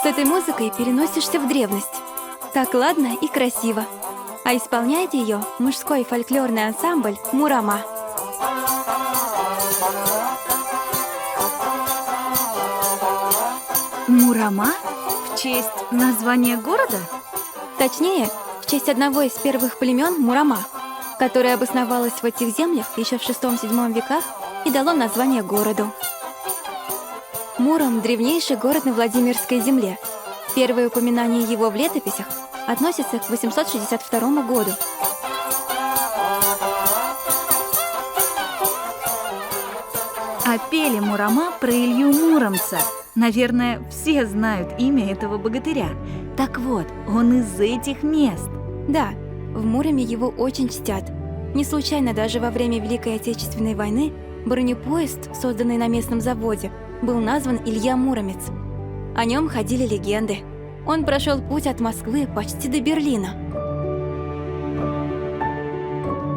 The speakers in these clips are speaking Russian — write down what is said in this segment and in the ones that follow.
С этой музыкой переносишься в древность. Так ладно и красиво. А исполняет ее мужской фольклорный ансамбль «Мурама». Мурама? В честь названия города? Точнее, в честь одного из первых племен Мурама, которое обосновалось в этих землях еще в VI-VII веках и дало название городу. Муром – древнейший город на Владимирской земле. Первое упоминание его в летописях относится к 862 году. А пели Мурама про Илью Муромца. Наверное, все знают имя этого богатыря. Так вот, он из этих мест. Да, в Муроме его очень чтят. Не случайно даже во время Великой Отечественной войны бронепоезд, созданный на местном заводе, был назван Илья Муромец. О нем ходили легенды. Он прошел путь от Москвы почти до Берлина.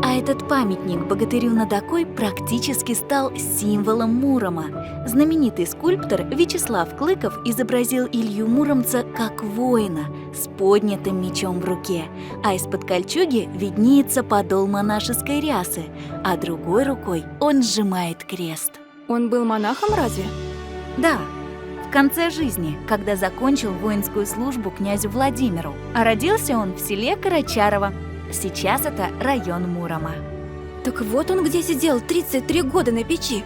А этот памятник богатырю над Окой практически стал символом Мурома. Знаменитый скульптор Вячеслав Клыков изобразил Илью Муромца как воина с поднятым мечом в руке, а из-под кольчуги виднеется подол монашеской рясы, а другой рукой он сжимает крест. Он был монахом разве? Да, в конце жизни, когда закончил воинскую службу князю Владимиру, а родился он в селе Карачарово. Сейчас это район Мурома. Так вот он где сидел 33 года на печи.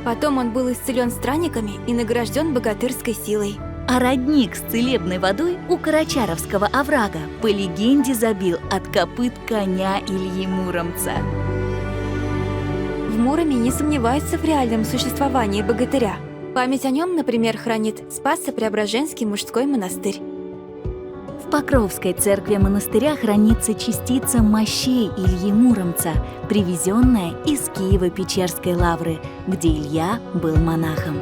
Потом он был исцелен странниками и награжден богатырской силой. А родник с целебной водой у Карачаровского оврага по легенде забил от копыт коня Ильи Муромца. В Муроме не сомневаются в реальном существовании богатыря. Память о нем, например, хранит Спассо-Преображенский мужской монастырь. В Покровской церкви монастыря хранится частица мощей Ильи Муромца, привезенная из Киево-Печерской лавры, где Илья был монахом.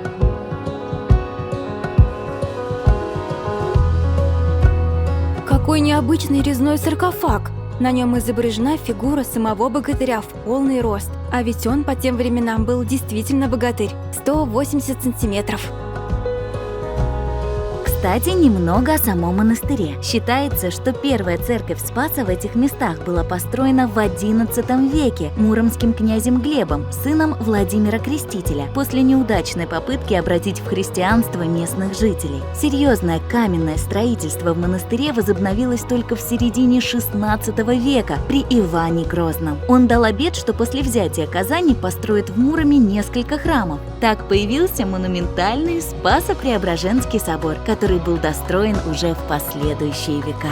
Какой необычный резной саркофаг! На нем изображена фигура самого богатыря в полный рост. А ведь он по тем временам был действительно богатырь – 180 сантиметров. Кстати, немного о самом монастыре. Считается, что первая церковь Спаса в этих местах была построена в XI веке муромским князем Глебом, сыном Владимира Крестителя, после неудачной попытки обратить в христианство местных жителей. Серьезное каменное строительство в монастыре возобновилось только в середине XVI века при Иване Грозном. Он дал обет, что после взятия Казани построит в Муроме несколько храмов. Так появился монументальный Спасо-Преображенский собор, который был достроен уже в последующие века.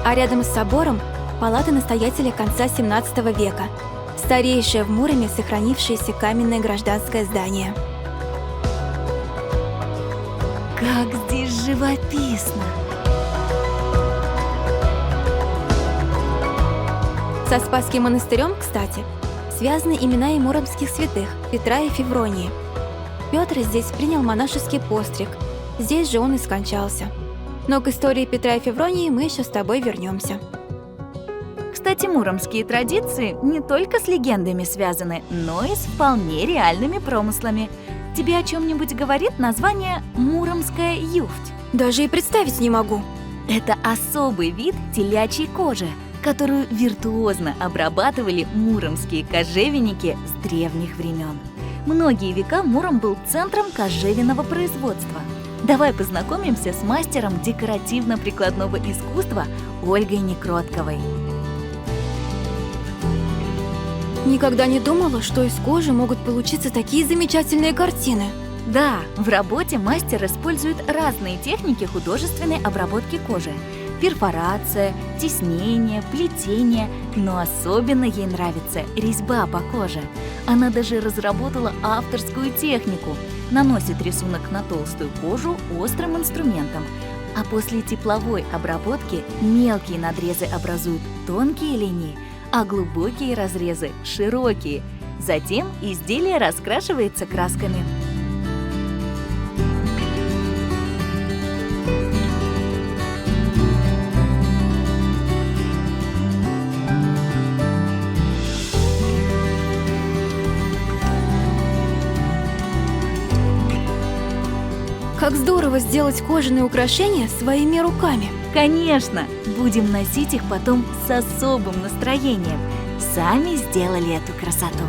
А рядом с собором палата настоятеля конца XVII века, старейшее в Муроме сохранившееся каменное гражданское здание. Как здесь живописно! Со Спасским монастырем, кстати, связаны имена и муромских святых Петра и Февронии. Петр здесь принял монашеский постриг, здесь же он и скончался. Но к истории Петра и Февронии мы еще с тобой вернемся. Кстати, муромские традиции не только с легендами связаны, но и с вполне реальными промыслами. Тебе о чем-нибудь говорит название «Муромская юфть»? Даже и представить не могу. Это особый вид телячьей кожи, которую виртуозно обрабатывали муромские кожевенники с древних времен. Многие века Муром был центром кожевенного производства. Давай познакомимся с мастером декоративно-прикладного искусства Ольгой Некротковой. Никогда не думала, что из кожи могут получиться такие замечательные картины. Да, в работе мастер использует разные техники художественной обработки кожи. перфорация, тиснение, плетение, но особенно ей нравится резьба по коже. Она даже разработала авторскую технику. Наносит рисунок на толстую кожу острым инструментом, а после тепловой обработки мелкие надрезы образуют тонкие линии, а глубокие разрезы – широкие. Затем изделие раскрашивается красками. Как здорово сделать кожаные украшения своими руками. Конечно, будем носить их потом с особым настроением. Сами сделали эту красоту.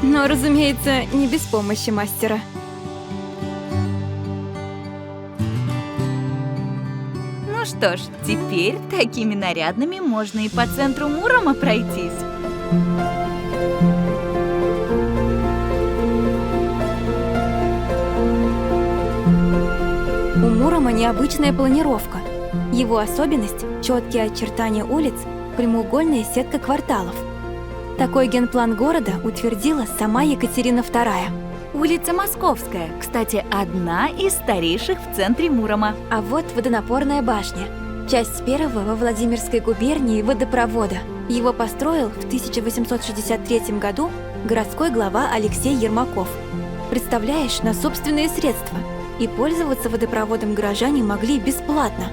Но, разумеется, не без помощи мастера. Ну что ж, теперь такими нарядными можно и по центру Мурома пройтись. У Мурома необычная планировка. Его особенность – четкие очертания улиц, прямоугольная сетка кварталов. Такой генплан города утвердила сама Екатерина II. Улица Московская, кстати, одна из старейших в центре Мурома. А вот водонапорная башня. Часть первого во Владимирской губернии водопровода. Его построил в 1863 году городской глава Алексей Ермаков. Представляешь, на собственные средства. И пользоваться водопроводом горожане могли бесплатно.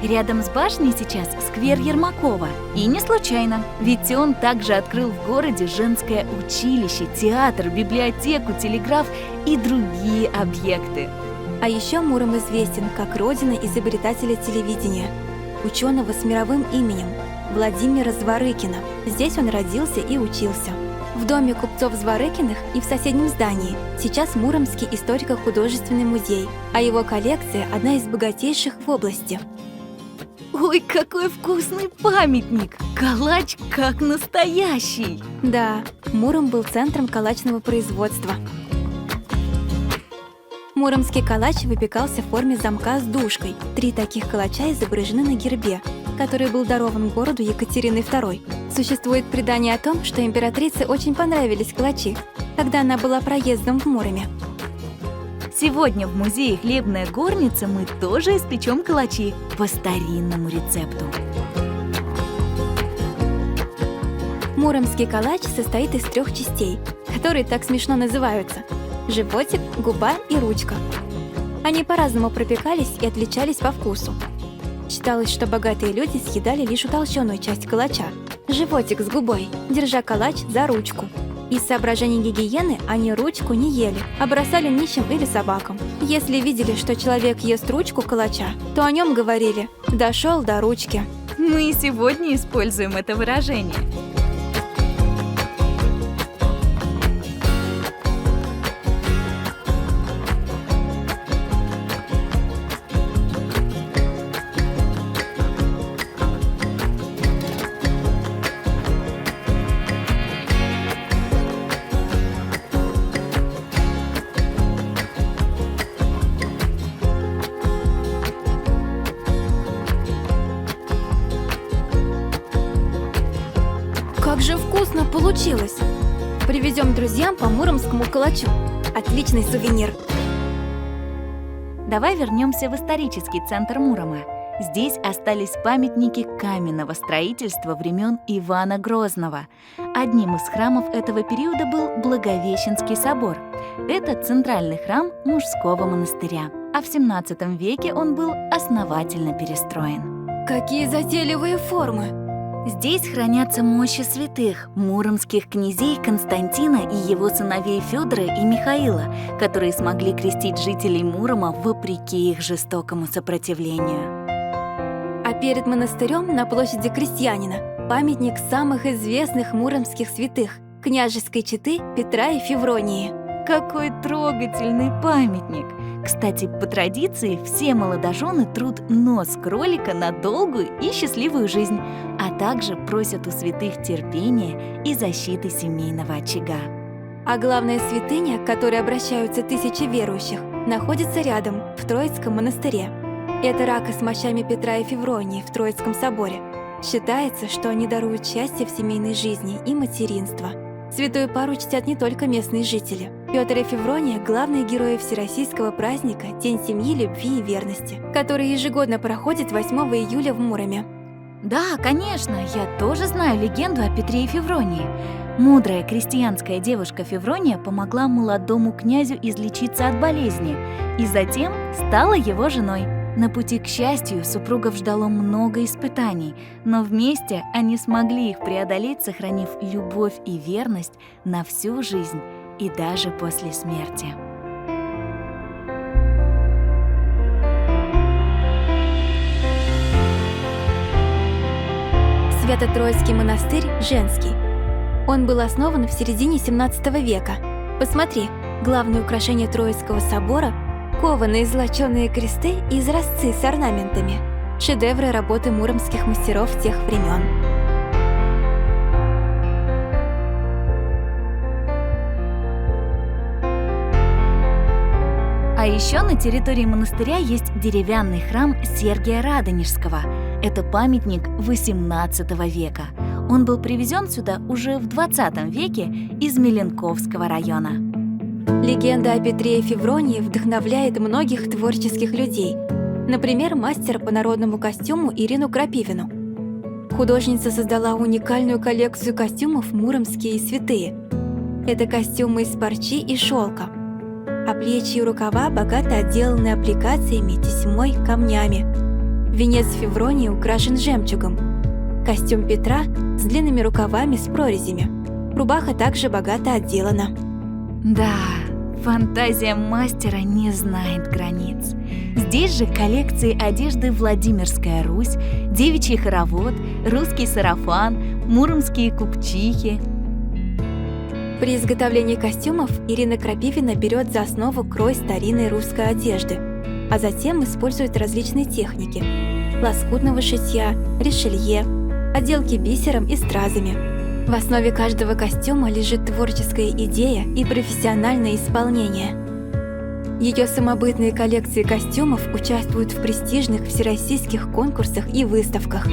Рядом с башней сейчас сквер Ермакова. И не случайно, ведь он также открыл в городе женское училище, театр, библиотеку, телеграф и другие объекты. А еще Муром известен как родина изобретателя телевидения, ученого с мировым именем Владимира Зворыкина. Здесь он родился и учился. В доме купцов Зворыкиных и в соседнем здании сейчас Муромский историко-художественный музей, а его коллекция одна из богатейших в области. Ой, какой вкусный памятник! Калач как настоящий! Да, Муром был центром калачного производства. Муромский калач выпекался в форме замка с дужкой. 3 таких калача изображены на гербе, который был дарован городу Екатериной II. Существует предание о том, что императрице очень понравились калачи, когда она была проездом в Муроме. Сегодня в музее «Хлебная горница» мы тоже испечем калачи по старинному рецепту. Муромский калач состоит из 3 частей, которые так смешно называются – животик, губа и ручка. Они по-разному пропекались и отличались по вкусу. Считалось, что богатые люди съедали лишь утолщенную часть калача – животик с губой, держа калач за ручку. Из соображений гигиены они ручку не ели, а бросали нищим или собакам. Если видели, что человек ест ручку калача, то о нем говорили «дошел до ручки». Мы и сегодня используем это выражение. Как же вкусно получилось! Привезем друзьям по муромскому калачу. Отличный сувенир. Давай вернемся в исторический центр Мурома. Здесь остались памятники каменного строительства времен Ивана Грозного. Одним из храмов этого периода был Благовещенский собор. Это центральный храм мужского монастыря. А в 17 веке он был основательно перестроен. Какие затейливые формы! Здесь хранятся мощи святых, муромских князей Константина и его сыновей Федора и Михаила, которые смогли крестить жителей Мурома вопреки их жестокому сопротивлению. А перед монастырем на площади Крестьянина памятник самых известных муромских святых – княжеской четы Петра и Февронии. Какой трогательный памятник! Кстати, по традиции все молодожены трут нос кролика на долгую и счастливую жизнь, а также просят у святых терпения и защиты семейного очага. А главная святыня, к которой обращаются тысячи верующих, находится рядом, в Троицком монастыре. Это рака с мощами Петра и Февронии в Троицком соборе. Считается, что они даруют счастье в семейной жизни и материнство. Святую пару чтят не только местные жители. Петр и Феврония – главные герои всероссийского праздника День семьи, любви и верности, который ежегодно проходит 8 июля в Муроме. Да, конечно, я тоже знаю легенду о Петре и Февронии. Мудрая крестьянская девушка Феврония помогла молодому князю излечиться от болезни и затем стала его женой. На пути к счастью супругов ждало много испытаний, но вместе они смогли их преодолеть, сохранив любовь и верность на всю жизнь и даже после смерти. Свято-Троицкий монастырь женский. Он был основан в середине 17 века. Посмотри, главное украшение Троицкого собора – кованые золочёные кресты и изразцы с орнаментами. Шедевры работы муромских мастеров тех времен. А еще на территории монастыря есть деревянный храм Сергия Радонежского. Это памятник XVIII века. Он был привезен сюда уже в XX веке из Меленковского района. Легенда о Петре и Февронии вдохновляет многих творческих людей. Например, мастера по народному костюму Ирину Крапивину. Художница создала уникальную коллекцию костюмов «Муромские и святые». Это костюмы из парчи и шелка, а плечи и рукава богато отделаны аппликациями, тесьмой, камнями. Венец Февронии украшен жемчугом. Костюм Петра с длинными рукавами с прорезями. Рубаха также богато отделана. Да, фантазия мастера не знает границ. Здесь же коллекции одежды «Владимирская Русь», «Девичий хоровод», «Русский сарафан», «Муромские купчихи». При изготовлении костюмов Ирина Крапивина берет за основу крой старинной русской одежды, а затем использует различные техники – лоскутного шитья, решелье, отделки бисером и стразами. В основе каждого костюма лежит творческая идея и профессиональное исполнение. Ее самобытные коллекции костюмов участвуют в престижных всероссийских конкурсах и выставках.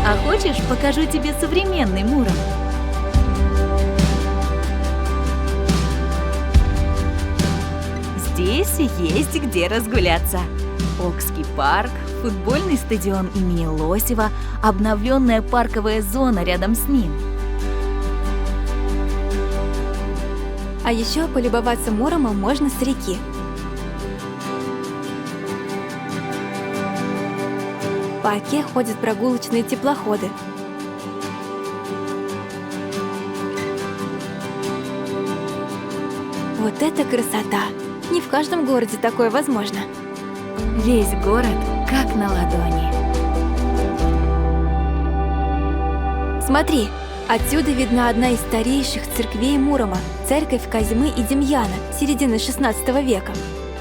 А хочешь, покажу тебе современный Муром? Здесь есть где разгуляться. Окский парк, футбольный стадион имени Лосева, обновленная парковая зона рядом с ним. А еще полюбоваться Муромом можно с реки. По оке ходят прогулочные теплоходы. Вот это красота! Не в каждом городе такое возможно. Весь город как на ладони. Смотри, отсюда видна одна из старейших церквей Мурома – церковь Козьмы и Демьяна середины XVI века.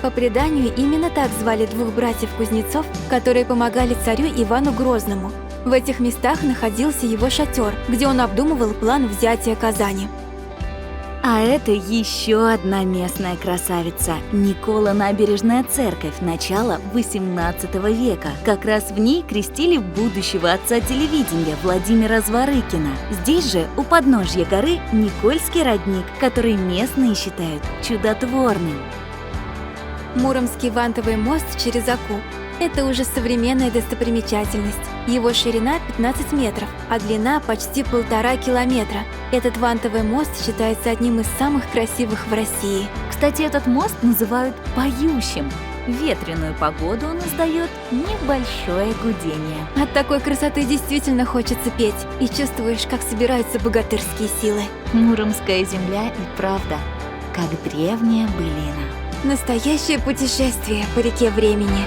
По преданию, именно так звали двух братьев-кузнецов, которые помогали царю Ивану Грозному. В этих местах находился его шатер, где он обдумывал план взятия Казани. А это еще одна местная красавица – Никола-Набережная церковь начала XVIII века. Как раз в ней крестили будущего отца телевидения Владимира Зворыкина. Здесь же, у подножья горы, Никольский родник, который местные считают чудотворным. Муромский вантовый мост через Оку – это уже современная достопримечательность. Его ширина 15 метров, а длина почти 1,5 километра. Этот вантовый мост считается одним из самых красивых в России. Кстати, этот мост называют «поющим». В ветреную погоду он издает небольшое гудение. От такой красоты действительно хочется петь, и чувствуешь, как собираются богатырские силы. Муромская земля и правда, как древняя былина. Настоящее путешествие по реке времени.